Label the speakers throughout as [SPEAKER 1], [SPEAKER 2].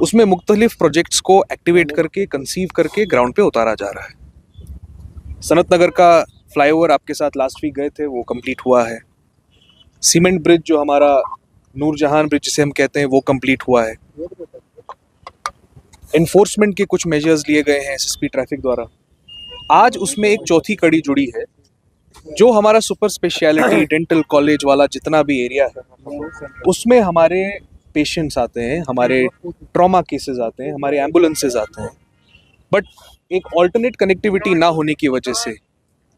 [SPEAKER 1] उसमें मुख्तलिफ प्रोजेक्ट्स को एक्टिवेट करके कंसीव करके ग्राउंड पे उतारा जा रहा है। सनत नगर का फ्लाईओवर आपके साथ लास्ट वीक गए थे, वो कंप्लीट हुआ है। सीमेंट ब्रिज जो हमारा नूरजहान ब्रिज जिसे हम कहते हैं वो कंप्लीट हुआ है। इन्फोर्समेंट के कुछ मेजर्स लिए गए हैं एसएसपी ट्रैफिक द्वारा। आज उसमें एक चौथी कड़ी जुड़ी है, जो हमारा सुपर स्पेशलिटी डेंटल कॉलेज वाला जितना भी एरिया है उसमें हमारे पेशेंट्स आते हैं, हमारे ट्रॉमा केसेस आते हैं, हमारे एम्बुलेंसेज आते हैं, बट एक ऑल्टरनेट कनेक्टिविटी ना होने की वजह से,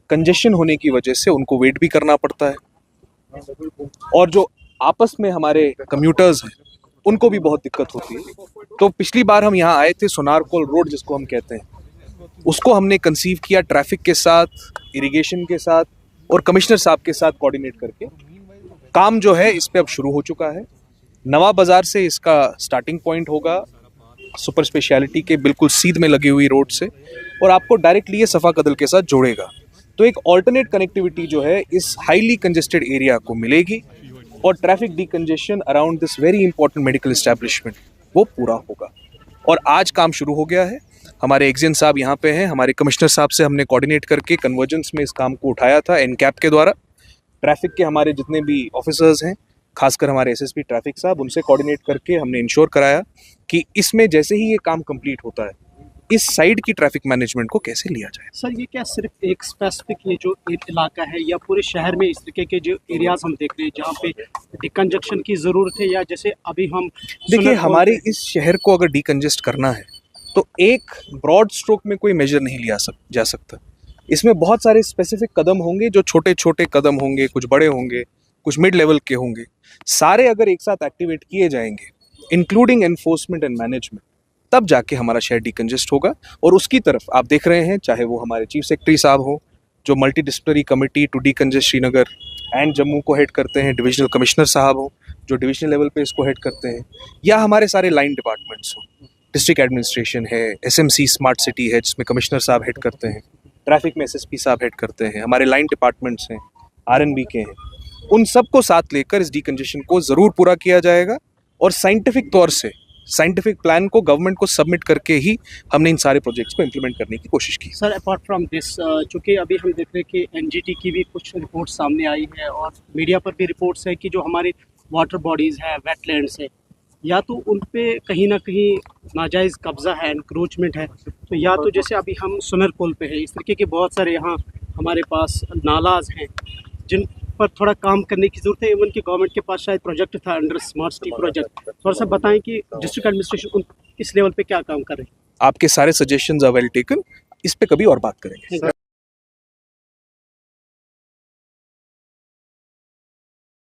[SPEAKER 1] कंजेशन होने की वजह से उनको वेट भी करना पड़ता है। और जो आपस में हमारे कम्यूटर्स हैं उनको भी बहुत दिक्कत होती है। तो पिछली बार हम यहाँ आए थे, सोनारकोल रोड जिसको हम कहते हैं, उसको हमने कंसीव किया ट्रैफिक के साथ, इरिगेशन के साथ और कमिश्नर साहब के साथ कोऑर्डिनेट करके। काम जो है इस पे अब शुरू हो चुका है। नवा बाजार से इसका स्टार्टिंग पॉइंट होगा, सुपर स्पेशलिटी के बिल्कुल सीध में लगी हुई रोड से, और आपको डायरेक्टली ये सफा कदल के साथ जोड़ेगा। तो एक ऑल्टरनेट कनेक्टिविटी जो है इस हाईली कंजेस्टेड एरिया को मिलेगी और traffic decongestion around this very important medical establishment वो पूरा होगा। और आज काम शुरू हो गया है। हमारे एक्जियन साहब यहाँ पे हैं, हमारे कमिश्नर साहब से हमने कोऑर्डिनेट करके कन्वर्जेंस में इस काम को उठाया था एनकैप के द्वारा। ट्रैफिक के हमारे जितने भी ऑफिसर्स हैं, खासकर हमारे एसएसपी ट्रैफिक साहब, उनसे कोऑर्डिनेट करके हमने इंश्योर कराया कि इसमें जैसे ही ये काम कंप्लीट होता है इस साइड की ट्रैफिक मैनेजमेंट को कैसे लिया जाए।
[SPEAKER 2] सर, ये क्या सिर्फ एक स्पेसिफिक ये जो इलाका है या पूरे शहर में इस तरीके के जो एरियाज हम देख रहे हैं जहाँ पे डिकंजक्शन की ज़रूरत है, या जैसे अभी हम
[SPEAKER 1] देखिए हमारे इस शहर को अगर डिकंजेस्ट करना है तो एक ब्रॉड स्ट्रोक में कोई मेजर नहीं लिया जा सकता। इसमें बहुत सारे स्पेसिफिक कदम होंगे, जो छोटे छोटे कदम होंगे, कुछ बड़े होंगे, कुछ मिड लेवल के होंगे। सारे अगर एक साथ एक्टिवेट किए जाएंगे इंक्लूडिंग एनफोर्समेंट एंड मैनेजमेंट, तब जाके हमारा शहर डिकंजेस्ट होगा। और उसकी तरफ आप देख रहे हैं, चाहे वो हमारे चीफ सेक्रेटरी साहब हो जो multi disciplinary committee to decongest Srinagar and Jammu को हेड करते हैं, डिविजनल कमिश्नर साहब हो जो डिविजनल लेवल पे इसको हेड करते हैं, या हमारे सारे लाइन डिपार्टमेंट्स हो, डिस्ट्रिक्ट एडमिनिस्ट्रेशन है, एसएमसी स्मार्ट सिटी है जिसमें कमिश्नर साहब हेड करते हैं, ट्रैफिक में एसएसपी साहब हेड करते हैं, हमारे लाइन डिपार्टमेंट्स हैं, आरएनबी के हैं, उन सबको साथ लेकर इस डिकंजेशन को ज़रूर पूरा किया जाएगा। और साइंटिफिक तौर से साइंटिफिक प्लान को गवर्नमेंट को सबमिट करके ही हमने इन सारे प्रोजेक्ट्स को इम्प्लीमेंट करने की कोशिश की।
[SPEAKER 2] सर, अपार्ट फ्रॉम दिस, चूँकि अभी हम देख रहे हैं कि एनजीटी की भी कुछ रिपोर्ट सामने आई है और मीडिया पर भी रिपोर्ट्स है कि जो हमारे वाटर बॉडीज़ हैं, वेटलैंड्स है, या तो उन पे कहीं ना कहीं नाजायज़ कब्ज़ा है, इंक्रोचमेंट है, तो या तो जैसे अभी हम सुनरकोल पे है, इस तरीके के बहुत सारे यहाँ हमारे पास नालाज हैं जिन पर थोड़ा काम करने की ज़रूरत है। इवन कि गवर्नमेंट के पास शायद प्रोजेक्ट था अंडर स्मार्ट सिटी प्रोजेक्ट, थोड़ा सा बताएं कि डिस्ट्रिक्ट एडमिनिस्ट्रेशन किस लेवल पे क्या काम कर रही है।
[SPEAKER 1] आपके सारे सजेशंस आर वेल टेकन, इस पे कभी और बात करेंगे।